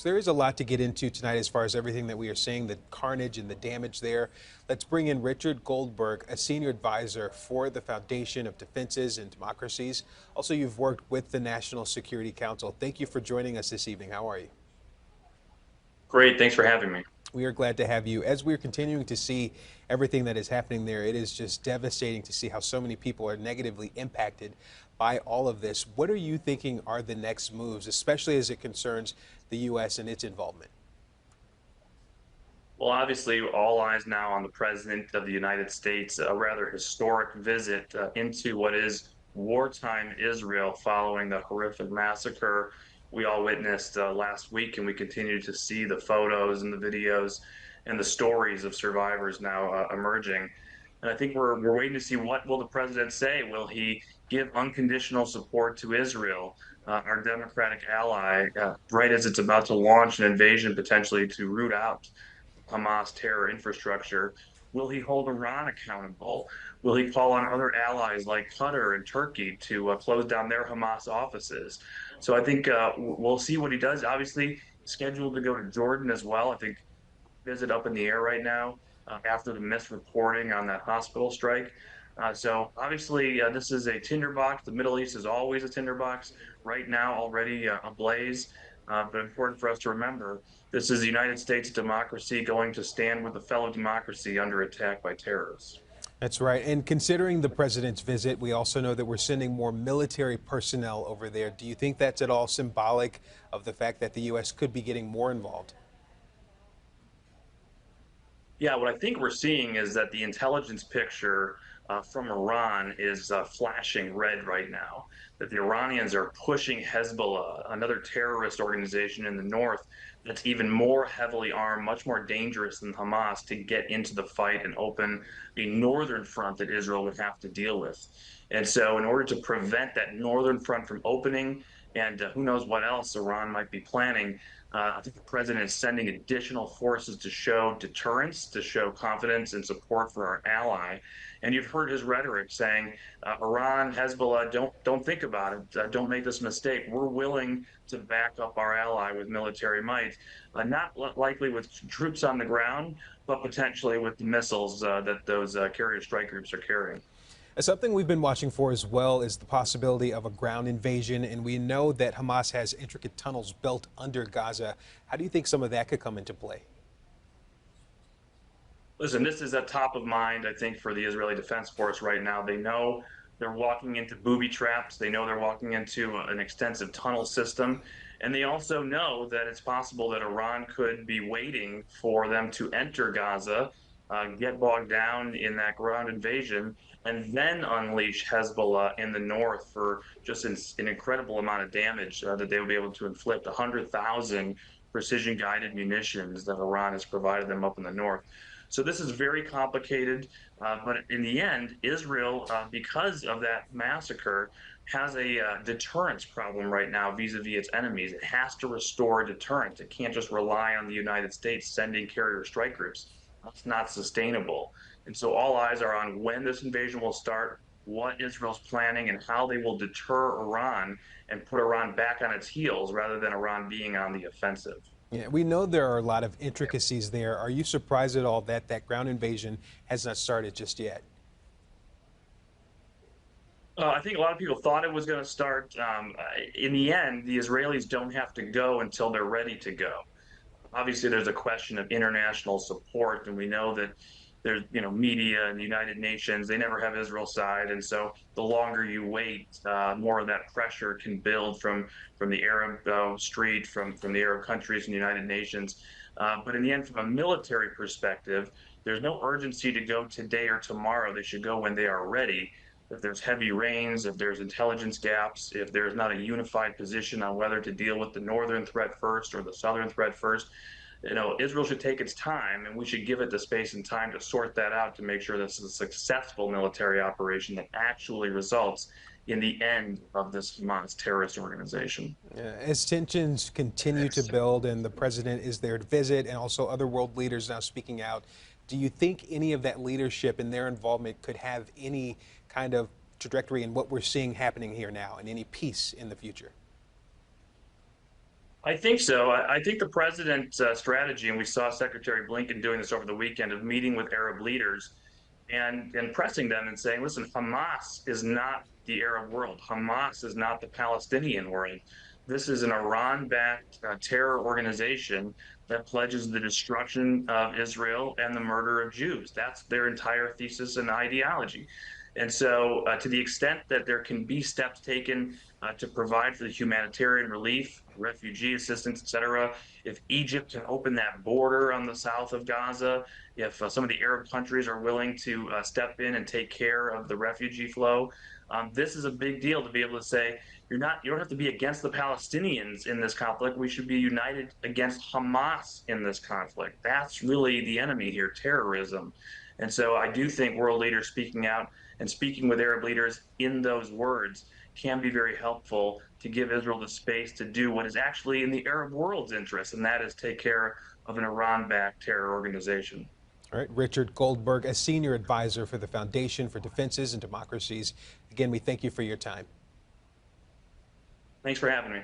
So there is a lot to get into tonight as far as everything that we are seeing, the carnage and the damage there. Let's bring in Richard Goldberg, a senior advisor for the Foundation of Defenses and Democracies. Also, you've worked with the National Security Council. Thank you for joining us this evening. How are you? Great, thanks for having me. We are glad to have you. As we're continuing to see everything that is happening there, it is just devastating to see how so many people are negatively impacted by all of this. What are you thinking are the next moves, especially as it concerns the U.S. and its involvement? Well, obviously, all eyes now on the President of the United States, a rather historic visit into what is wartime Israel following the horrific massacre we all witnessed last week, and we continue to see the photos and the videos and the stories of survivors now emerging. And I think we're waiting to see what will the president say. Will he give unconditional support to Israel, our democratic ally, right as it's about to launch an invasion potentially to root out Hamas terror infrastructure? Will he hold Iran accountable? Will he call on other allies like Qatar and Turkey to close down their Hamas offices? So I think we'll see what he does. Obviously, scheduled to go to Jordan as well. I think visit up in the air right now after the misreporting on that hospital strike. So obviously, this is a tinderbox. The Middle East is always a tinderbox. Right now, already ablaze. But important for us to remember, this is the United States democracy going to stand with a fellow democracy under attack by terrorists. That's right. And considering the president's visit, we also know that we're sending more military personnel over there. Do you think that's at all symbolic of the fact that the U.S. could be getting more involved? Yeah, what I think we're seeing is that the intelligence picture from Iran is flashing red right now. That the Iranians are pushing Hezbollah, another terrorist organization in the north that's even more heavily armed, much more dangerous than Hamas, to get into the fight and open a northern front that Israel would have to deal with. And so, in order to prevent that northern front from opening, and who knows what else Iran might be planning, I think the president is sending additional forces to show deterrence, to show confidence and support for our ally. And you've heard his rhetoric saying, Iran, Hezbollah, don't think about it. Don't make this mistake. We're willing to back up our ally with military might, not likely with troops on the ground, but potentially with the missiles that those carrier strike groups are carrying. Something we've been watching for as well is the possibility of a ground invasion. And we know that Hamas has intricate tunnels built under Gaza. How do you think some of that could come into play? Listen, this is at top of mind, I think, for the Israeli Defense Force right now. They know they're walking into booby traps. They know they're walking into an extensive tunnel system. And they also know that it's possible that Iran could be waiting for them to enter Gaza, get bogged down in that ground invasion, and then unleash Hezbollah in the north for just an incredible amount of damage that they will be able to inflict. 100,000 precision guided munitions that Iran has provided them up in the north. So this is very complicated, but in the end, Israel, because of that massacre, has a deterrence problem right now vis-a-vis its enemies. It has to restore deterrence. It can't just rely on the United States sending carrier strike groups. That's not sustainable. And so all eyes are on when this invasion will start, what Israel's planning, and how they will deter Iran and put Iran back on its heels rather than Iran being on the offensive. Yeah, we know there are a lot of intricacies there. Are you surprised at all that that ground invasion has not started just yet? I think a lot of people thought it was going to start. In the end, the Israelis don't have to go until they're ready to go. Obviously, there's a question of international support, and we know that there's, media and the United Nations, they never have Israel's side. And so the longer you wait, more of that pressure can build from the Arab street, from the Arab countries and the United Nations. But in the end, from a military perspective, there's no urgency to go today or tomorrow. They should go when they are ready. If there's heavy rains, if there's intelligence gaps, if there's not a unified position on whether to deal with the northern threat first or the southern threat first, Israel should take its time, and we should give it the space and time to sort that out to make sure this is a successful military operation that actually results in the end of this Hamas terrorist organization. As tensions continue to build and the president is there to visit and also other world leaders now speaking out, do you think any of that leadership and their involvement could have any kind of trajectory in what we're seeing happening here now and any peace in the future? I think so. I think the president's strategy, and we saw Secretary Blinken doing this over the weekend, of meeting with Arab leaders and pressing them and saying, listen, Hamas is not the Arab world. Hamas is not the Palestinian world. This is an Iran backed terror organization that pledges the destruction of Israel and the murder of Jews. That's their entire thesis and ideology. And so, to the extent that there can be steps taken to provide for the humanitarian relief, refugee assistance, et cetera, if Egypt can open that border on the south of Gaza, if some of the Arab countries are willing to step in and take care of the refugee flow, this is a big deal to be able to say you don't have to be against the Palestinians in this conflict. We should be united against Hamas in this conflict. That's really the enemy here, terrorism. And so I do think world leaders speaking out and speaking with Arab leaders in those words can be very helpful to give Israel the space to do what is actually in the Arab world's interest, and that is take care of an Iran backed terror organization. All right, Richard Goldberg, a senior advisor for the Foundation for Defenses and Democracies. Again, we thank you for your time. Thanks for having me.